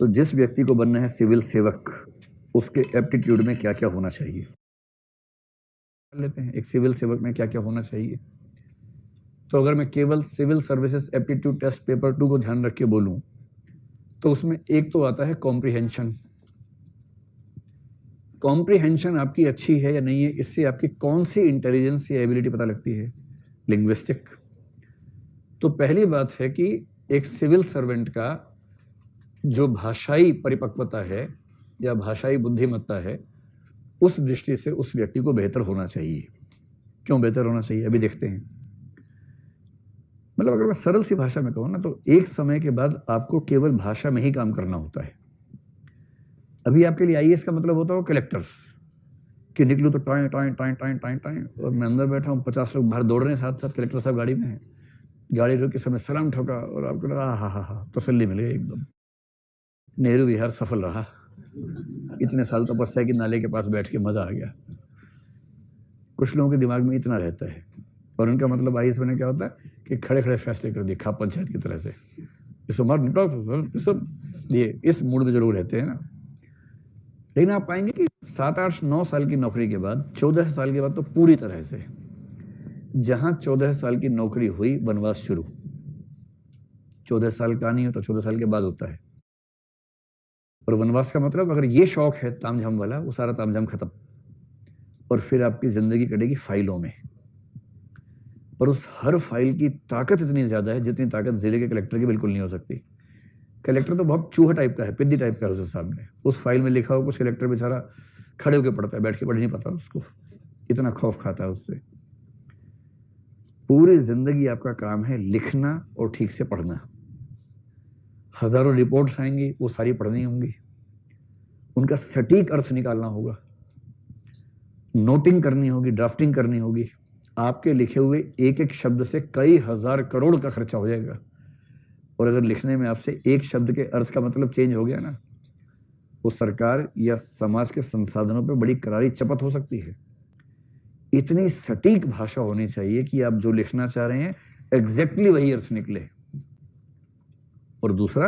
तो जिस व्यक्ति को बनना है सिविल सेवक, उसके एप्टीट्यूड में क्या क्या होना चाहिए लेते हैं। एक सिविल सेवक में क्या क्या होना चाहिए। तो अगर मैं केवल civil services aptitude test paper 2 को ध्यान रख के बोलूं तो उसमें एक तो आता है कॉम्प्रिहेंशन। कॉम्प्रिहेंशन आपकी अच्छी है या नहीं है, इससे आपकी कौन सी इंटेलिजेंस या एबिलिटी पता लगती है। लिंग्विस्टिक। तो पहली बात है कि एक सिविल सर्वेंट का जो भाषाई परिपक्वता है या भाषाई बुद्धिमत्ता है, उस दृष्टि से उस व्यक्ति को बेहतर होना चाहिए। क्यों बेहतर होना चाहिए, अभी देखते हैं। मतलब अगर मैं सरल सी भाषा में कहूँ ना, तो एक समय के बाद आपको केवल भाषा में ही काम करना होता है। अभी आपके लिए आईएएस का मतलब होता है कलेक्टर्स, कि निकलूँ तो time time time time time time, और मैं अंदर बैठा हूँ, 50 लोग बाहर दौड़ रहे हैं, साथ साथ कलेक्टर साहब गाड़ी में हैं, गाड़ी रोक के समय सलाम ठोका और आपको लगा हा तसल्ली मिल गई एकदम, नेहरू विहार सफल रहा, इतने साल तपस्या की नाले के पास बैठ के मजा आ गया। कुछ लोगों के दिमाग में इतना रहता है, और उनका मतलब आईएएस में क्या होता है कि खड़े खड़े फैसले कर दिए, खाप पंचायत की तरह से, सब ये इस मूड में जरूर रहते हैं ना। लेकिन आप पाएंगे कि 7, 8, 9 साल की नौकरी के बाद, 14 साल के बाद तो पूरी तरह से, जहां 14 साल की नौकरी हुई, वनवास शुरू। 14 साल का नहीं हो तो 14 साल के बाद होता है। और वनवास का मतलब, अगर ये शौक है तामझाम वाला, वो सारा तामझाम खत्म, और फिर आपकी जिंदगी कटेगी फाइलों में। और उस हर फाइल की ताकत इतनी ज्यादा है जितनी ताकत जिले के कलेक्टर की बिल्कुल नहीं हो सकती। कलेक्टर तो बहुत चूहा टाइप का है, पिद्दी टाइप का है उसके सामने। उस फाइल में लिखा हो कुछ, कलेक्टर बेचारा खड़े होकर पढ़ता है, बैठ के पढ़ नहीं पाता उसको, इतना खौफ खाता है उससे। पूरी जिंदगी आपका काम है लिखना और ठीक से पढ़ना। हजारों रिपोर्ट्स आएंगी, वो सारी पढ़नी होंगी, उनका सटीक अर्थ निकालना होगा, नोटिंग करनी होगी, ड्राफ्टिंग करनी होगी। आपके लिखे हुए एक एक शब्द से कई हजार करोड़ का खर्चा हो जाएगा। और अगर लिखने में आपसे एक शब्द के अर्थ का मतलब चेंज हो गया ना, वो सरकार या समाज के संसाधनों पे बड़ी करारी चपत हो सकती है। इतनी सटीक भाषा होनी चाहिए कि आप जो लिखना चाह रहे हैं एग्जैक्टली वही अर्थ निकले। और दूसरा,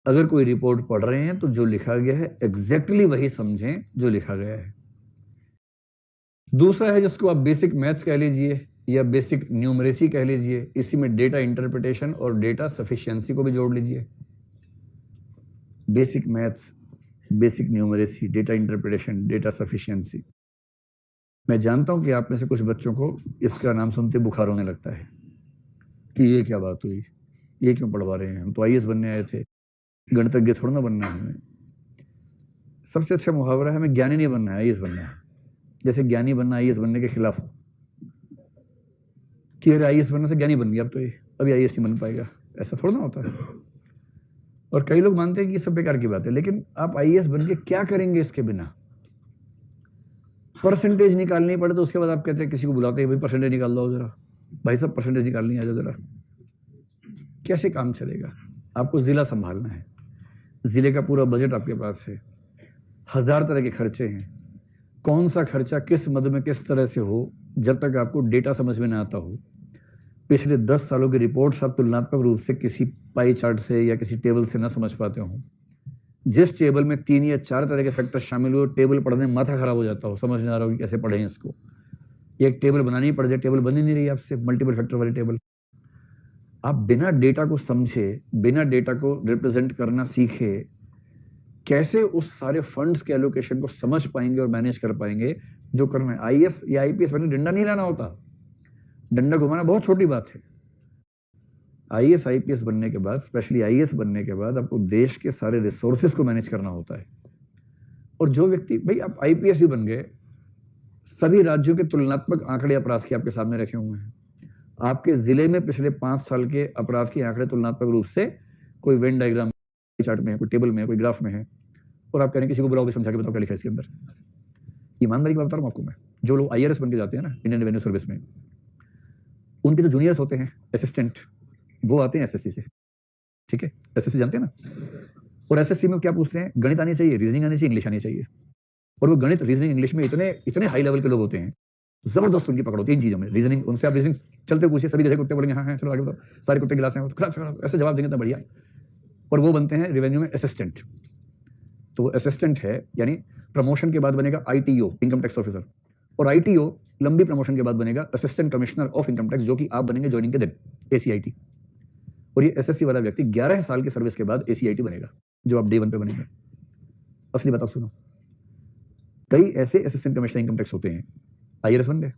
अगर कोई रिपोर्ट पढ़ रहे हैं तो जो लिखा गया है एग्जैक्टली वही समझें जो लिखा गया है। दूसरा है जिसको आप बेसिक मैथ्स कह लीजिए या बेसिक न्यूमरेसी कह लीजिए, इसी में डेटा इंटरप्रिटेशन और डेटा सफिशिएंसी को भी जोड़ लीजिए। Basic maths, basic numeracy, data interpretation, data sufficiency. मैं जानता हूं कि आप में से कुछ बच्चों को इसका नाम सुनते बुखार होने लगता है कि ये क्या बात हुई, ये क्यों पढ़वा रहे हैं, हम तो आईएएस बनने आए थे, गणितज्ञ थोड़ा ना बनना है हमें। सबसे अच्छा मुहावरा है, हमें ज्ञानी नहीं बनना है, आईएएस बनना है। जैसे ज्ञानी बनना आईएएस बनने के खिलाफ हो कि अरे आईएएस बनने से ज्ञानी बन गया, अब तो ये अभी आईएएस नहीं बन पाएगा, ऐसा थोड़ा ना होता है। और कई लोग मानते हैं कि सब बेकार की बात है, लेकिन आप आईएएस बन के क्या करेंगे इसके बिना। परसेंटेज निकालनी पड़े तो उसके बाद आप कहते हैं, किसी को बुलाते हैं, भाई परसेंटेज निकाल दो जरा, भाई सब परसेंटेज निकालनी आ जाओ जरा। कैसे काम चलेगा। आपको जिला संभालना है, जिले का पूरा बजट आपके पास है, 1000 तरह के खर्चे हैं, कौन सा खर्चा किस मद में किस तरह से हो, जब तक आपको डेटा समझ में ना आता हो। पिछले 10 सालों की रिपोर्ट्स आप तुलनात्मक रूप से किसी पाई चार्ट से या किसी टेबल से ना समझ पाते हो। जिस टेबल में 3 या 4 तरह के फैक्टर शामिल हुए, टेबल पढ़ने में माथा खराब हो जाता हो, समझ नहीं आ रहा हो कि कैसे पढ़ें इसको। एक टेबल बनानी पड़ जाए, टेबल बन ही नहीं रही आपसे, मल्टीपल फैक्टर वाली टेबल। आप बिना डेटा को समझे, बिना डेटा को रिप्रेजेंट करना सीखे, कैसे उस सारे फंड्स के एलोकेशन को समझ पाएंगे और मैनेज कर पाएंगे जो करना है। आईएएस या आईपीएस बनने डंडा नहीं लाना होता, डंडा घुमाना बहुत छोटी बात है। आईएएस आईपीएस बनने के बाद, स्पेशली आईएएस बनने के बाद, आपको देश के सारे रिसोर्सेज को मैनेज करना होता है। और जो व्यक्ति, भाई आप आईपीएस भी बन गए, सभी राज्यों के तुलनात्मक आंकड़े अपराध के आपके सामने रखे हुए हैं। आपके जिले में पिछले 5 साल के अपराध के आंकड़े तुलनात्मक रूप से कोई वेन डायग्राम चार्ट में है, कोई टेबल में है, कोई ग्राफ में है, और आप कह रहे हैं किसी को बुलाओ भी समझा के बताओ क्या लिखा है इसके अंदर। ईमानदारी की बात बता रहा हूं आपको मैं, जो लोग आईआरएस बन के जाते हैं ना इंडियन रेवेन्यू सर्विस में, उनके जो जूनियर्स होते हैं असिस्टेंट, वो आते हैं एसएससी से, ठीक है, एसएससी जानते हैं ना। और एसएससी में क्या पूछते हैं, गणित आनी चाहिए, रीजनिंग आनी चाहिए, इंग्लिश आनी चाहिए। और वो गणित, रीजनिंग, इंग्लिश में इतने हाई लेवल के लोग होते हैं, जबरदस्त उनकी पकड़ होती है इन चीजों में। रीजनिंग, उनसे आप रीजनिंग चलते पूछिए, सभी जगह कुत्ते बोलेंगे हाँ हाँ चलो आगे बताओ, सारे कुत्ते गिलास हैं, ऐसे जवाब देंगे तो बढ़िया। और वो बनते हैं रेवेन्यू में असिस्टेंट। तो वो असिस्टेंट है, यानी प्रमोशन के बाद बनेगा ITO, इनकम टैक्स ऑफिसर, और ITO लंबी प्रमोशन के बाद बनेगा assistant commissioner of income tax, जो कि आप बनेंगे ज्वाइनिंग के दिन, ACIT। और ये SSC वाला व्यक्ति 11 साल की सर्विस के बाद ACIT बनेगा, जो आप डे 1 पे बनेंगे। असली बात आप सुनो, कई ऐसे असिस्टेंट कमिश्नर इनकम टैक्स होते हैं, IRS बन गए,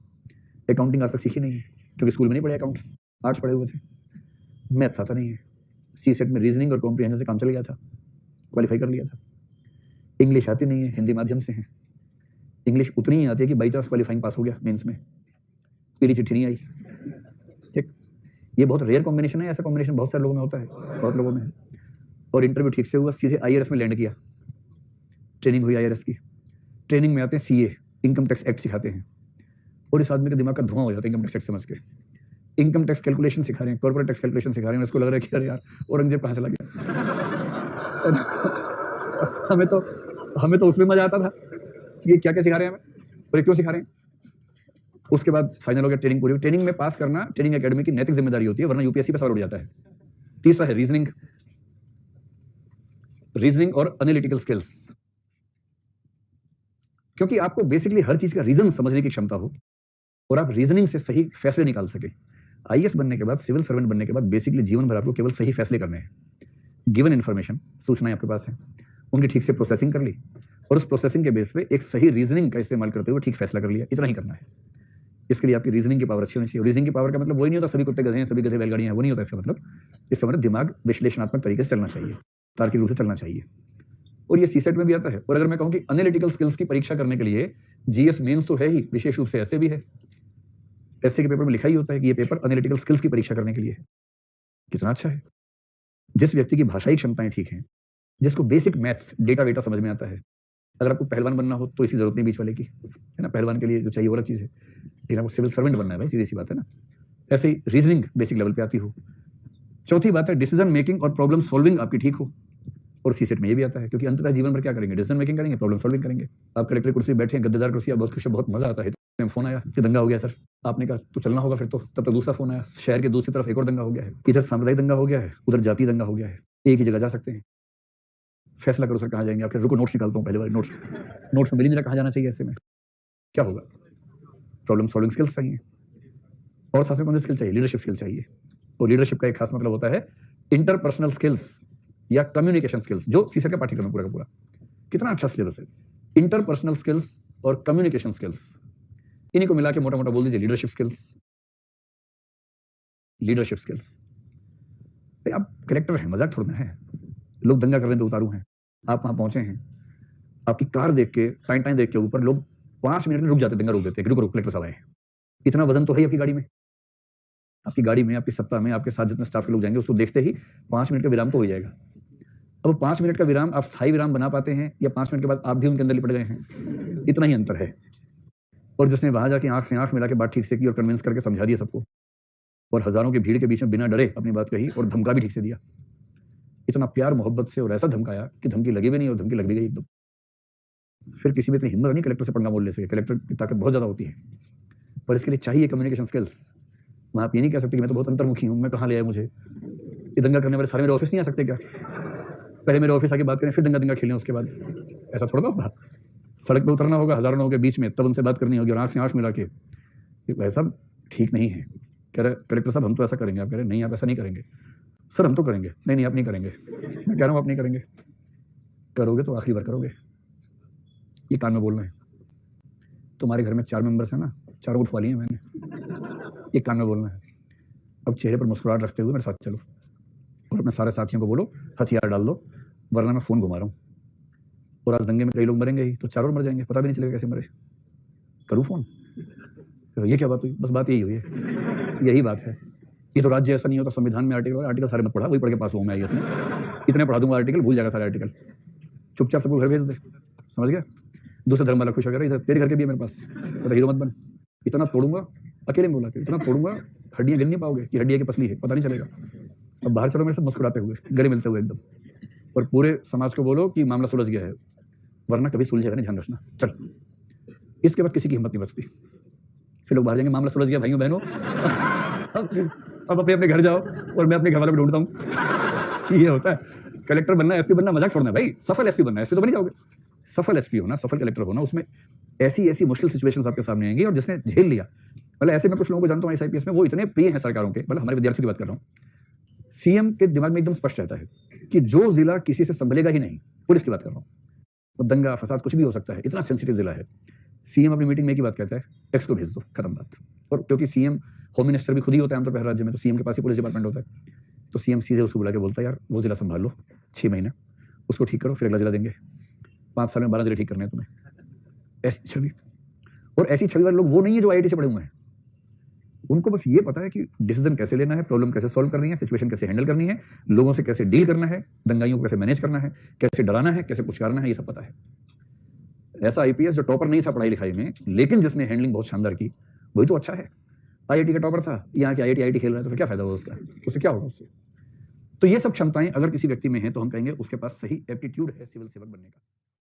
अकाउंटिंग आज तक सीखी नहीं है क्योंकि स्कूल में नहीं पढ़े, अकाउंट्स आर्ट्स पढ़े हुए थे, मैथ्स आता नहीं है, CSET में रीजनिंग और कॉम्प्रिहेंशन से काम चल गया था, क्वालिफाई कर लिया था। इंग्लिश आती नहीं है, हिंदी माध्यम से है, इंग्लिश उतनी ही आती है कि बाई चांस क्वालिफाइंग पास हो गया मेंस में, पीली चिट्ठी नहीं आई। ठीक, ये बहुत रेयर कॉम्बिनेशन है, ऐसा कॉम्बिनेशन बहुत सारे लोगों में होता है, बहुत लोगों में है। और इंटरव्यू ठीक से हुआ, सीधे IRS में लैंड किया, ट्रेनिंग हुई IRS की, ट्रेनिंग में आते हैं CA, इनकम टैक्स एक्ट सिखाते हैं, और इस आदमी के दिमाग का धुआं हो जाता है इनकम टैक्स एक्ट समझ के। इनकम टैक्स कैलकुलेशन सिखा रहे हैं, कॉर्पोरेट टैक्स कैलकुलेशन सिखा रहे हैं, उसको लग रहा है कि अरे यार औरंगजेब कहाँ चला गया। हमें तो उसमें मजा आता था, ये क्या क्या सिखा रहे हैं हमें और ये क्यों सिखा रहे हैं। उसके बाद फाइनल हो गया, ट्रेनिंग पूरी। ट्रेनिंग में पास करना ट्रेनिंग एकेडमी की नैतिक जिम्मेदारी होती है, वरना UPSC पे सवाल उठ जाता है। तीसरा है रीजनिंग और एनालिटिकल स्किल्स, क्योंकि आपको बेसिकली हर चीज का रीजन समझने की क्षमता हो और आप रीजनिंग से सही फैसले निकाल सके। IAS बनने के बाद, सिविल सर्वेंट बनने के बाद बेसिकली जीवन भर आपको केवल सही फैसले करने हैं। गिवन इन्फॉर्मेशन, सूचनाएं आपके पास है, उनकी ठीक से प्रोसेसिंग कर ली और उस प्रोसेसिंग के बेस पे एक सही रीजनिंग का इस्तेमाल करते हुए ठीक फैसला कर लिया, इतना ही करना है। इसके लिए आपकी रीजनिंग की पावर अच्छी होनी चाहिए। रीजनिंग की पावर का मतलब वही नहीं होता सभी कुत्ते गधे हैं, सभी गधे बैलगाड़ियां हैं, वो नहीं होता। इसका मतलब दिमाग विश्लेषणात्मक तरीके से चलना चाहिए, तार्किक रूप से चलना चाहिए। और ये CSET में भी आता है। और अगर मैं कहूँ कि एनालिटिकल स्किल्स की परीक्षा करने के लिए GS मेंस तो है ही, विशेष रूप से ऐसे भी है, ऐसे के पेपर में लिखा ही होता है कि ये पेपर एनालिटिकल स्किल्स की परीक्षा करने के लिए। कितना अच्छा है। जिस व्यक्ति की भाषाई क्षमताएं ठीक हैं, जिसको बेसिक मैथ्स डेटा वेटा समझ में आता है, अगर आपको पहलवान बनना हो तो इसकी जरूरत नहीं बीच वाले की, है ना। पहलवान के लिए जो चाहिए वो अलग चीज़ है, लेकिन आपको सिविल सर्वेंट बनना है भाई, सीधी सी बात है ना। ऐसे ही रीजनिंग बेसिक लेवल पे आती हो। चौथी बात है डिसीजन मेकिंग और प्रॉब्लम सॉल्विंग आपकी ठीक हो, और CSET में ये भी आता है, क्योंकि अंततः जीवन भर क्या करेंगे, डिसीजन मेकिंग करेंगे, प्रॉब्लम सॉल्विंग करेंगे। आप कलेक्टर कुर्सी बैठे हैं, गद्देदार कुर्सी, बहुत खुश है, बहुत मजा आता है। फोन आया कि दंगा हो गया सर, आपने कहा तो चलना होगा फिर तो, तब तक दूसरा फोन आया, शहर के दूसरी तरफ एक और दंगा हो गया है, इधर सांप्रदायिक दंगा हो गया है, उधर जाति दंगा हो गया है, एक ही जगह जा सकते हैं, फैसला करो सर कहाँ जाएंगे। आपके रुको नोट्स निकालता हूँ, पहले बार नोट्स में मिल नहीं रहा कहाँ जाना चाहिए, ऐसे में क्या होगा। प्रॉब्लम सॉल्विंग स्किल्स चाहिए, और साथ में कौन सी स्किल चाहिए, लीडरशिप स्किल चाहिए। और लीडरशिप का एक खास मतलब होता है इंटरपर्सनल स्किल्स या कम्युनिकेशन स्किल्स, जो CSET का पाठ्यक्रम पूरा का पूरा। कितना अच्छा सिलेबस है। इंटरपर्सनल स्किल्स और कम्युनिकेशन स्किल्स, इन्हीं को मिला के मोटा मोटा बोल दीजिए लीडरशिप स्किल्स। आप कलेक्टर हैं, मजाक थोड़ा है, लोग दंगा करने पे उतारू हैं, आप वहां पहुंचे हैं, आपकी कार देख के, टाइम देख के ऊपर लोग 5 मिनट में रुक जाते, दंगा रोक देते हैं, रुको कलेक्टर साहब आए हैं। इतना वजन तो है आपकी गाड़ी में, आपकी सत्ता में, आपके साथ जितने स्टाफ के लोग जाएंगे, उसको देखते ही 5 मिनट का विराम तो हो जाएगा। अब 5 मिनट का विराम आप स्थायी विराम बना पाते हैं, या 5 मिनट के बाद आप भी उनके अंदर लिपट गए हैं, इतना ही अंतर है। और जिसने वहां जाके आंख से आंख मिला के बात ठीक से की और कन्विंस करके समझा दिया सबको, और हजारों की भीड़ के बीच में बिना डरे अपनी बात कही और धमका भी ठीक से दिया, इतना प्यार मोहब्बत से और ऐसा धमकाया कि धमकी लगी भी नहीं और धमकी लग भी गई एकदम। फिर किसी में इतनी हिम्मत नहीं कलेक्टर से पंगा बोल ले सके, कलेक्टर की ताकत बहुत ज्यादा होती है, पर इसके लिए चाहिए कम्युनिकेशन स्किल्स। वहां आप ये नहीं कह सकते कि मैं तो बहुत अंतर्मुखी हूं, मैं कहाँ ले आया मुझे, ये दंगा करने वाले सारे मेरे ऑफिस नहीं आ सकते क्या, पहले मेरे ऑफिस आके बात करें, फिर दंगा खेलें उसके बाद, ऐसा थोड़ा होगा। सड़क पर उतरना होगा हजारों लोगों के बीच में, तब उनसे बात करनी होगी और आंख से आंख मिला के, ऐसा ठीक नहीं है। कह रहे कलेक्टर साहब हम तो ऐसा करेंगे, आप कह रहे नहीं आप ऐसा नहीं करेंगे। सर हम तो करेंगे, नहीं आप नहीं करेंगे। मैं कह रहा हूँ आप नहीं करेंगे, करोगे तो आखिरी बार करोगे, ये कान में बोलना है। तुम्हारे घर में 4 मेंबर्स हैं ना, चारों उठवा लिए मैंने, एक कान में बोलना है। अब चेहरे पर मुस्कुराहट रखते हुए मेरे साथ चलो और अपने सारे साथियों को बोलो हथियार डाल दो, वरना मैं फ़ोन घुमा रहा हूँ। और आज दंगे में कई लोग मरेंगे ही, तो चारों मर जाएंगे, पता भी नहीं चलेगा कैसे मरे। करूँ फ़ोन, तो ये क्या बात हुई, बस बात यही हुई है, यही बात है। ये तो राज्य ऐसा नहीं होता, संविधान में आर्टिकल सारे मत पढ़ा, वही पढ़ के पास हुआ मैं IAS में, इतने पढ़ा दूंगा आर्टिकल, भूल जाएगा सारे आर्टिकल, चुपचाप सबको घर भेज दे, समझ गया। दूसरे धर्म वाला खुश हो गया, इधर तेरे घर के भी है मेरे पास, तो हीरो मत बन, इतना तोड़ूंगा, अकेले में बोला कि इतना तोड़ूंगा हड्डियां गिन नहीं पाओगे कि हड्डियां की पसली है, पता नहीं चलेगा। अब बाहर चलो मेरे साथ मुस्कुराते हुए, गले मिलते हुए एकदम, और पूरे समाज को बोलो कि मामला सुलझ गया है, वरना कभी सुलझेगा नहीं, ध्यान रखना। चल, इसके बाद किसी की हिम्मत नहीं बचती, फिर लोग बाहर जाएंगे, मामला सुलझ गया भाइयों बहनों, अब अपने अपने घर जाओ और मैं अपने घर वालों को ढूंढता हूँ। ये होता है, कलेक्टर बनना, एसपी बनना मजाक छोड़ना है भाई, सफल एसपी बनना है, एसपी तो बन ही जाओगे। सफल एसपी होना, सफल कलेक्टर होना, उसमें ऐसी ऐसी मुश्किल सिचुएशंस आपके सामने आएंगी, और जिसने झेल लिया, मतलब ऐसे में कुछ लोगों को जानता हूँ IAS में, वो इतने प्रिय हैं सरकारों के, मतलब हमारे विद्यार्थियों की बात कर रहा हूँ, सीएम के दिमाग में एकदम स्पष्ट रहता है कि जो जिला किसी से संभलेगा ही नहीं, पुलिस की बात कर रहा हूँ, तो दंगा फसाद कुछ भी हो सकता है, इतना सेंसिटिव जिला है। सीएम अपनी मीटिंग में एक ही बात कहता है, एक्स को भेज दो, खत्म बात। और क्योंकि सीएम होम मिनिस्टर भी खुद ही होता है आमतौर पर हर राज्य में, तो सीएम के पास ही पुलिस डिपार्टमेंट होता है, तो सीएम सीधे उसको बुला के बोलता है, यार वो जिला संभाल लो 6 महीने, उसको ठीक करो, फिर अगला जिला देंगे, 5 साल में 12 जिले ठीक करने हैं तुम्हें। ऐसी छवि, और ऐसी छवि वाले लोग वो नहीं है जो IIT से पढ़े हुए हैं, उनको बस ये पता है कि डिसीजन कैसे लेना है, प्रॉब्लम कैसे सॉल्व करनी है, सिचुएशन कैसे हैंडल करनी है, लोगों से कैसे डील करना है, दंगाइयों को कैसे मैनेज करना है, कैसे डराना है, कैसे पुचकारना है, ये सब पता है। ऐसा IPS जो टॉपर नहीं था पढ़ाई लिखाई में, लेकिन जिसने हैंडलिंग बहुत शानदार की, वही तो अच्छा है। IIT का टॉपर था, यहाँ के IIT खेल रहा है, तो फिर क्या फायदा होगा उसका, उससे क्या होगा उससे। तो ये सब क्षमताएं अगर किसी व्यक्ति में हैं, तो हम कहेंगे उसके पास सही एप्टीट्यूड है सिविल सेवक बनने का।